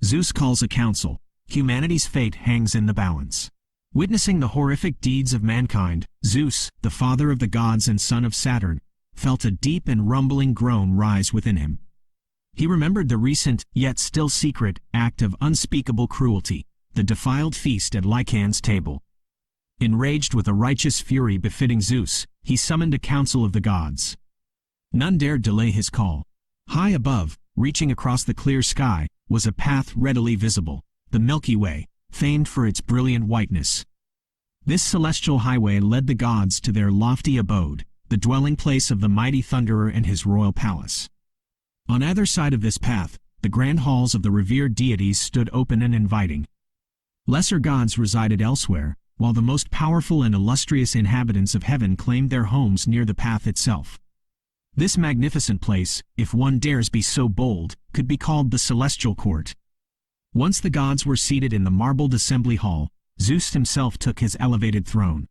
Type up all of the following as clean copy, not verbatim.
Zeus calls a council. Humanity's fate hangs in the balance. Witnessing the horrific deeds of mankind, Zeus, the father of the gods and son of Saturn, felt a deep and rumbling groan rise within him. He remembered the recent, yet still secret, act of unspeakable cruelty, the defiled feast at Lycaon's table. Enraged with a righteous fury befitting Zeus, he summoned a council of the gods. None dared delay his call. High above, reaching across the clear sky, was a path readily visible, the Milky Way, famed for its brilliant whiteness. This celestial highway led the gods to their lofty abode, the dwelling place of the mighty Thunderer and his royal palace. On either side of this path, the grand halls of the revered deities stood open and inviting. Lesser gods resided elsewhere, while the most powerful and illustrious inhabitants of heaven claimed their homes near the path itself. This magnificent place, if one dares be so bold, could be called the Celestial Court. Once the gods were seated in the marbled assembly hall, Zeus himself took his elevated throne.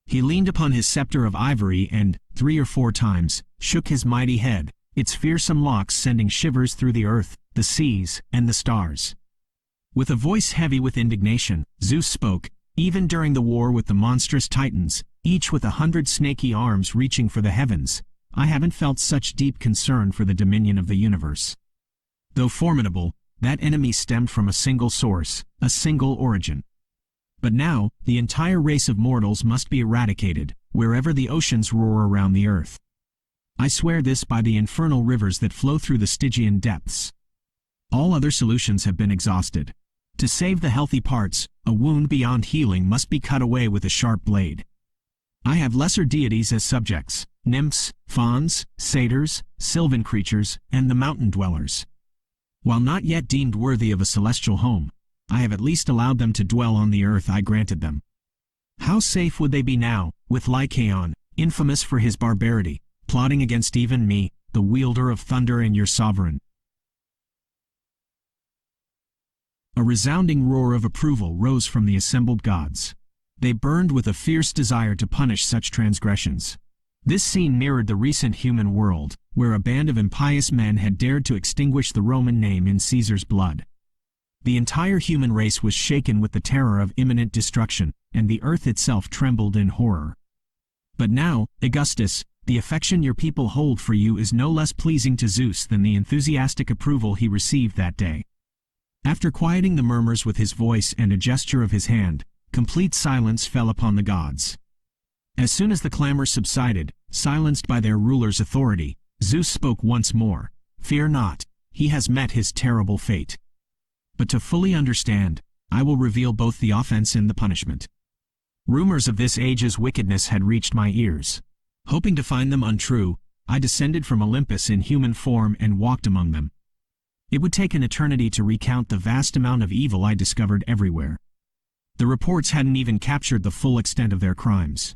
He leaned upon his scepter of ivory and, 3 or 4 times, shook his mighty head, its fearsome locks sending shivers through the earth, the seas, and the stars. With a voice heavy with indignation, Zeus spoke, "Even during the war with the monstrous titans, each with 100 snaky arms reaching for the heavens, I haven't felt such deep concern for the dominion of the universe. Though formidable, that enemy stemmed from a single source, a single origin. But now, the entire race of mortals must be eradicated, wherever the oceans roar around the earth. I swear this by the infernal rivers that flow through the Stygian depths. All other solutions have been exhausted. To save the healthy parts, a wound beyond healing must be cut away with a sharp blade. I have lesser deities as subjects, nymphs, fauns, satyrs, sylvan creatures, and the mountain dwellers. While not yet deemed worthy of a celestial home, I have at least allowed them to dwell on the earth I granted them. How safe would they be now, with Lycaon, infamous for his barbarity, plotting against even me, the wielder of thunder and your sovereign?" A resounding roar of approval rose from the assembled gods. They burned with a fierce desire to punish such transgressions. This scene mirrored the recent human world, where a band of impious men had dared to extinguish the Roman name in Caesar's blood. The entire human race was shaken with the terror of imminent destruction, and the earth itself trembled in horror. But now, Augustus, the affection your people hold for you is no less pleasing to Zeus than the enthusiastic approval he received that day. After quieting the murmurs with his voice and a gesture of his hand, complete silence fell upon the gods. As soon as the clamor subsided, silenced by their ruler's authority, Zeus spoke once more. "Fear not, he has met his terrible fate. But to fully understand, I will reveal both the offense and the punishment." Rumors of this age's wickedness had reached my ears. Hoping to find them untrue, I descended from Olympus in human form and walked among them. It would take an eternity to recount the vast amount of evil I discovered everywhere. The reports hadn't even captured the full extent of their crimes.